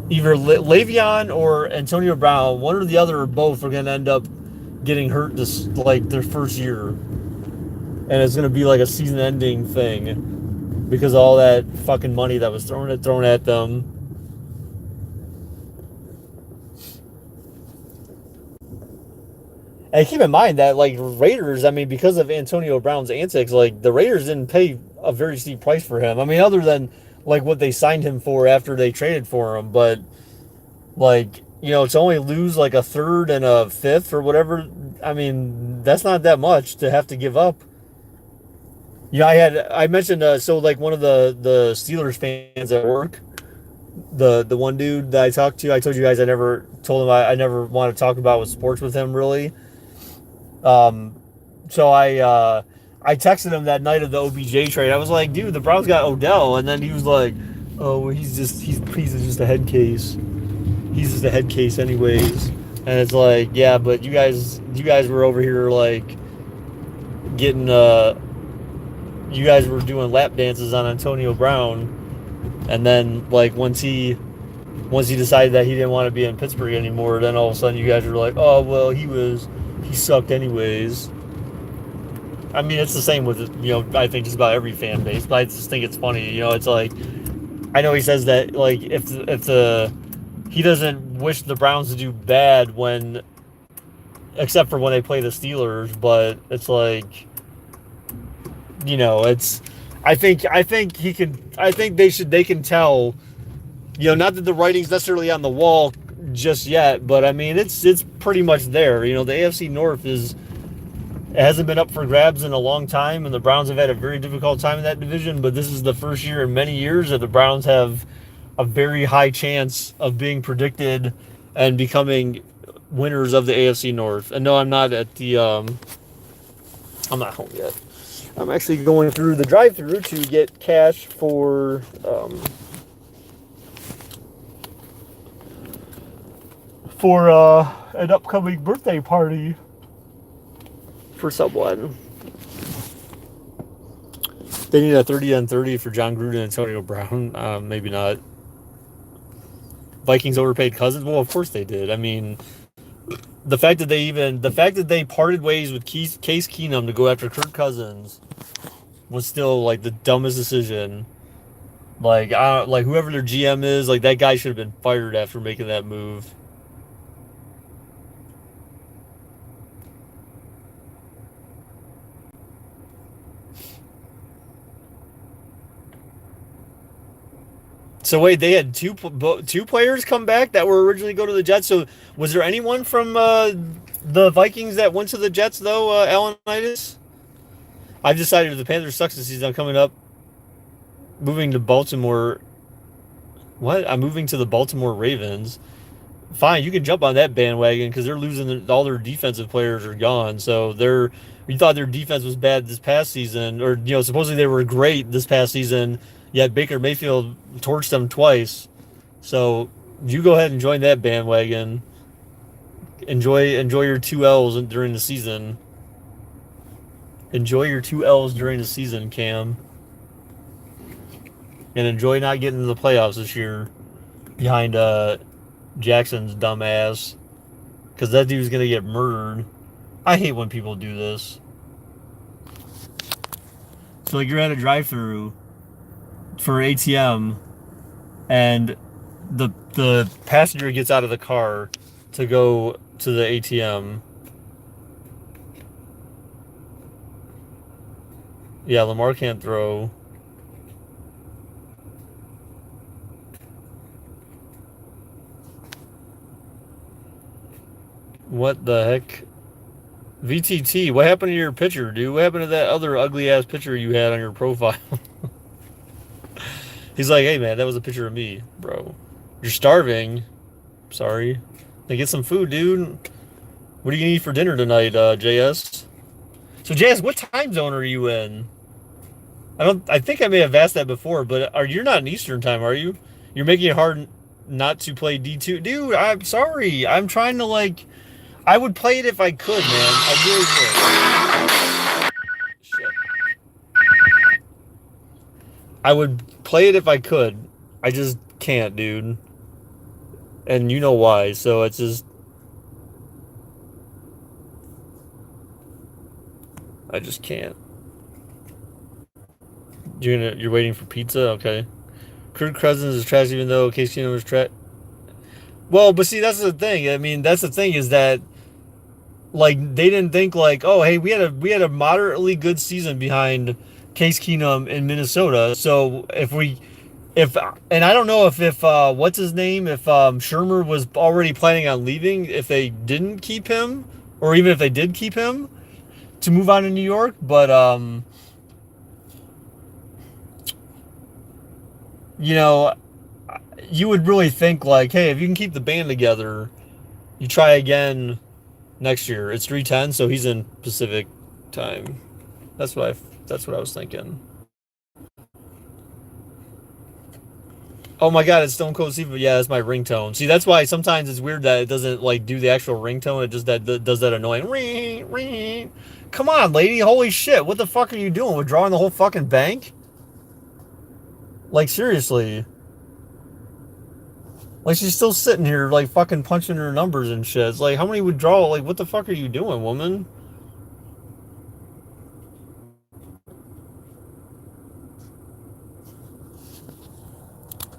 [SPEAKER 1] Le'Veon or Antonio Brown, one or the other or both, are going to end up getting hurt this, like, their first year. And it's going to be like a season-ending thing because of all that fucking money that was thrown at them. And keep in mind that, like, Raiders, I mean, because of Antonio Brown's antics, like, the Raiders didn't pay a very steep price for him. I mean, other than, like, what they signed him for after they traded for him. But, like, to only lose, like, a third and a fifth or whatever, I mean, that's not that much to have to give up. I mentioned, so, like, one of the Steelers fans at work, the one dude that I talked to, I told you guys I never told him I never want to talk about sports with him, really. So I texted him that night of the OBJ trade. I was like, dude, the Browns got Odell, and then he was like, oh, he's just a head case. He's just a head case anyways. And it's like, yeah, but you guys were over here like getting you guys were doing lap dances on Antonio Brown, and then like once he decided that he didn't want to be in Pittsburgh anymore, then all of a sudden you guys were like, oh well, he sucked anyways. I mean, it's the same with I think just about every fan base, but I just think it's funny. It's like, I know he says that like if he doesn't wish the Browns to do bad except for when they play the Steelers, but it's like, it's, I think they can tell, not that the writing's necessarily on the wall just yet, but I mean, it's pretty much there. The AFC North hasn't been up for grabs in a long time, and the Browns have had a very difficult time in that division, but this is the first year in many years that the Browns have a very high chance of being predicted and becoming winners of the AFC North. And no, I'm not at the I'm not home yet. I'm actually going through the drive-thru to get cash for an upcoming birthday party for someone. They need a 30-on-30 for John Gruden and Antonio Brown. Maybe not. Vikings overpaid Cousins. Well, of course they did. I mean, the fact that they parted ways with Case Keenum to go after Kirk Cousins was still like the dumbest decision. Like, whoever their GM is, like, that guy should have been fired after making that move. So wait, they had two players come back that were originally go to the Jets. So was there anyone from the Vikings that went to the Jets though, Alanitis? I've decided if the Panthers sucks this season, I'm coming up, moving to Baltimore. What? I'm moving to the Baltimore Ravens. Fine, you can jump on that bandwagon because they're losing all their defensive players are gone. So you thought their defense was bad this past season, or supposedly they were great this past season. Yet Baker Mayfield torched them twice. So you go ahead and join that bandwagon. Enjoy your 2 L's during the season. Enjoy your 2 L's during the season, Cam. And enjoy not getting to the playoffs this year behind Jackson's dumb ass. Because that dude's going to get murdered. I hate when people do this. So like you're at a drive-thru for ATM, and the passenger gets out of the car to go to the ATM. Yeah, Lamar can't throw. What the heck? VTT, what happened to your picture, dude? What happened to that other ugly-ass picture you had on your profile? He's like, hey, man, that was a picture of me, bro. You're starving. Sorry. Then get some food, dude. What are you gonna eat for dinner tonight, JS? So, JS, what time zone are you in? I think I may have asked that before, but you're not in Eastern time, are you? You're making it hard not to play D2. Dude, I'm sorry. I'm trying to, like... I would play it if I could, man. I really would. Shit. I would play it if I could. I just can't, dude. And you know why, so it's just... I just can't. You're waiting for pizza? Okay. Kirk Cousins is trash even though Case Keenum is trash. Well, but see, that's the thing. I mean, that's the thing is that... Like, they didn't think, like, oh, hey, we had a moderately good season behind Case Keenum in Minnesota. So if and I don't know if what's his name, if Shermer was already planning on leaving, if they didn't keep him, or even if they did keep him to move on to New York, but you know, you would really think like, hey, if you can keep the band together, you try again next year. It's 3:10, so he's in Pacific time. That's what I was thinking. Oh my god, it's Stone Cold Steve. Yeah, that's my ringtone. See, that's why sometimes it's weird that it doesn't like do the actual ringtone. It just does that annoying ring ring. Come on, lady. Holy shit. What the fuck are you doing? Withdrawing the whole fucking bank? Like, seriously. Like, she's still sitting here, like, fucking punching her numbers and shit. It's like, how many withdrawal? Like, what the fuck are you doing, woman?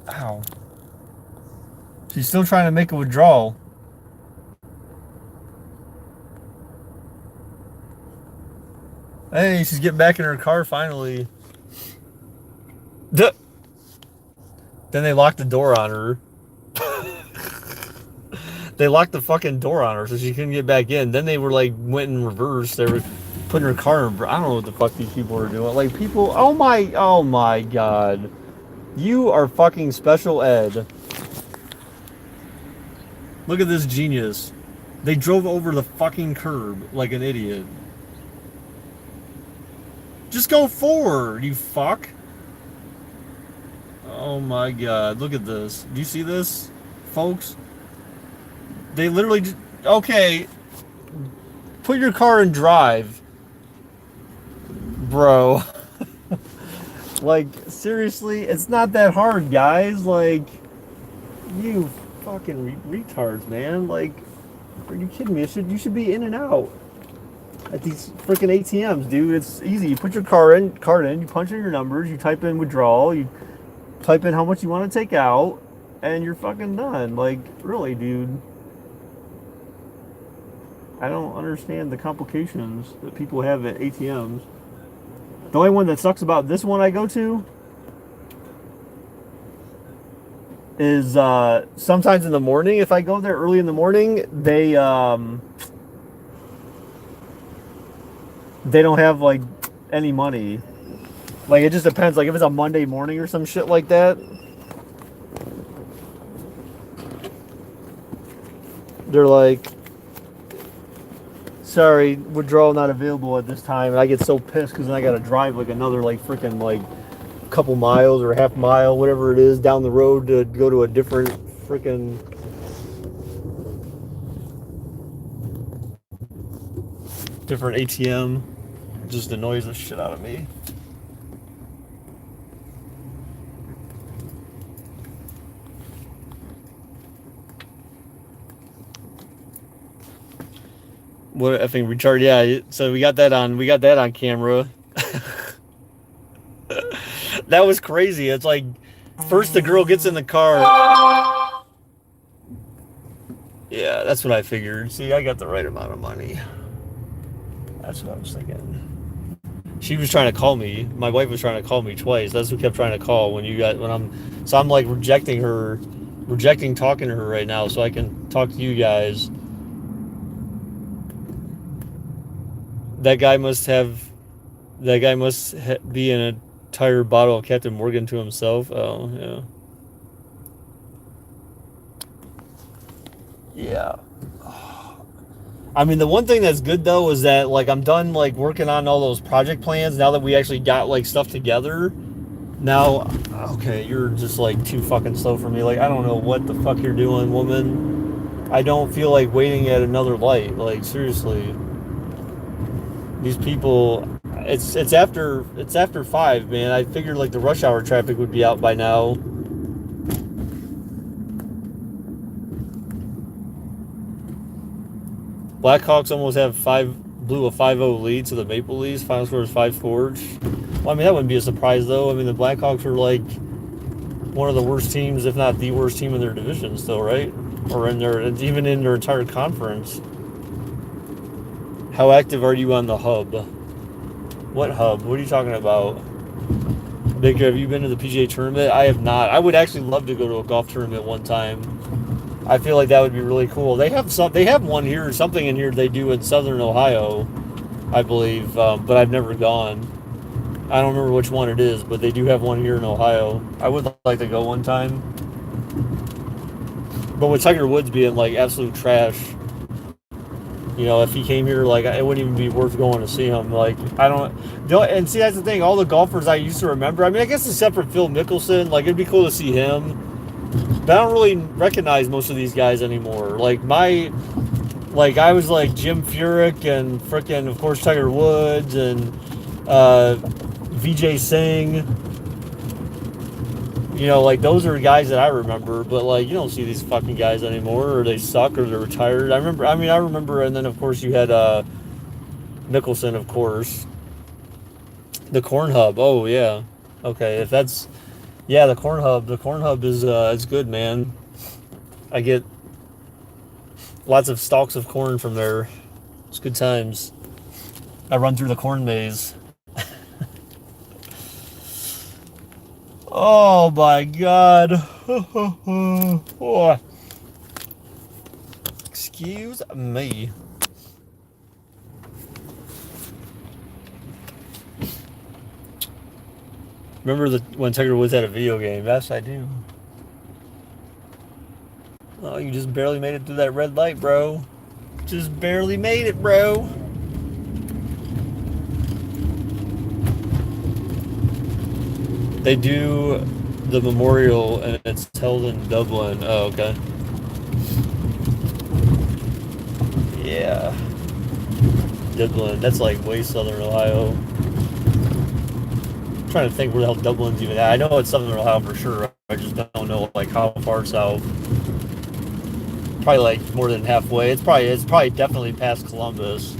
[SPEAKER 1] Ow. She's still trying to make a withdrawal. Hey, she's getting back in her car finally. Duh. Then they locked the door on her. They locked the fucking door on her so she couldn't get back in. Then they were like went in reverse. They were putting her car in. I don't know what the fuck these people are doing. Like people, oh my god. You are fucking special ed. Look at this genius. They drove over the fucking curb like an idiot. Just go forward, you fuck. Oh my god, look at this. Do you see this, folks? They literally just, okay, put your car in drive. Bro. Like, seriously, it's not that hard, guys. Like, you fucking retards, man. Like, are you kidding me? You should be in and out at these freaking ATMs, dude. It's easy. You put your card in, you punch in your numbers, you type in withdrawal, you type in how much you want to take out, and you're fucking done. Like, really, dude. I don't understand the complications that people have at ATMs. The only one that sucks about this one I go to is sometimes in the morning. If I go there early in the morning, they don't have like any money. Like, it just depends. Like, if it's a Monday morning or some shit like that, they're like, sorry, withdrawal not available at this time. And I get so pissed because then I got to drive like another like freaking like couple miles or half mile, whatever it is, down the road to go to a different freaking ATM. It just annoys the shit out of me. What a effing retard. Yeah, so we got that on camera. That was crazy. It's like, first the girl gets in the car. Yeah, that's what I figured. See, I got the right amount of money. That's what I was thinking. She was trying to call me. My wife was trying to call me twice. That's who kept trying to call when I'm. So I'm like rejecting talking to her right now, so I can talk to you guys. That guy must have. That guy must be an entire bottle of Captain Morgan to himself. Oh yeah. Yeah. I mean, the one thing that's good though is that like I'm done like working on all those project plans now that we actually got like stuff together. Now, okay, you're just like too fucking slow for me. Like I don't know what the fuck you're doing, woman. I don't feel like waiting at another light. Like seriously. These people it's after 5, man. I figured like the rush hour traffic would be out by now. Blackhawks almost have blew a 5-0 lead to the Maple Leafs. Final score is 5-4. Well, I mean that wouldn't be a surprise though. I mean the Blackhawks are like one of the worst teams, if not the worst team in their division still, right? Or even in their entire conference. How active are you on the hub? What hub? What are you talking about? Baker, have you been to the PGA tournament? I have not. I would actually love to go to a golf tournament one time. I feel like that would be really cool. They have one here, something in here they do in Southern Ohio, I believe, but I've never gone. I don't remember which one it is, but they do have one here in Ohio. I would like to go one time. But with Tiger Woods being like absolute trash, you know, if he came here, like it wouldn't even be worth going to see him. Like and see that's the thing. All the golfers I used to remember. I mean, I guess except for Phil Mickelson, like it'd be cool to see him. But I don't really recognize most of these guys anymore. Like I was like Jim Furyk and frickin' of course Tiger Woods and Vijay Singh. You know, like those are guys that I remember, but like you don't see these fucking guys anymore, or they suck, or they're retired. I remember, and then of course you had Mickelson, of course. The Corn Hub. Oh yeah, okay. If that's the Corn Hub. The Corn Hub is good, man. I get lots of stalks of corn from there. It's good times. I run through the corn maze. Oh my god. Oh. Excuse me. Remember when Tiger Woods had a video game? Yes, I do. Oh, you just barely made it through that red light, bro. Just barely made it, bro. They do the memorial, and it's held in Dublin. Oh, okay. Yeah. Dublin. That's like way southern Ohio. I'm trying to think where the hell Dublin's even at. I know it's southern Ohio for sure. I just don't know like how far south. Probably like more than halfway. It's probably definitely past Columbus.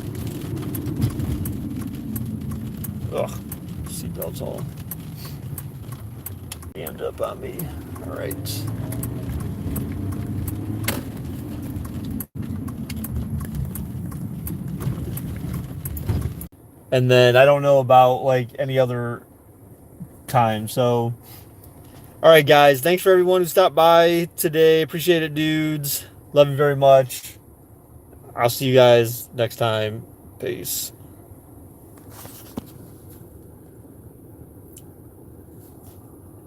[SPEAKER 1] Ugh. Seatbelts all jammed up on me. All right. And then I don't know about like any other time. So, all right, guys. Thanks for everyone who stopped by today. Appreciate it, dudes. Love you very much. I'll see you guys next time. Peace.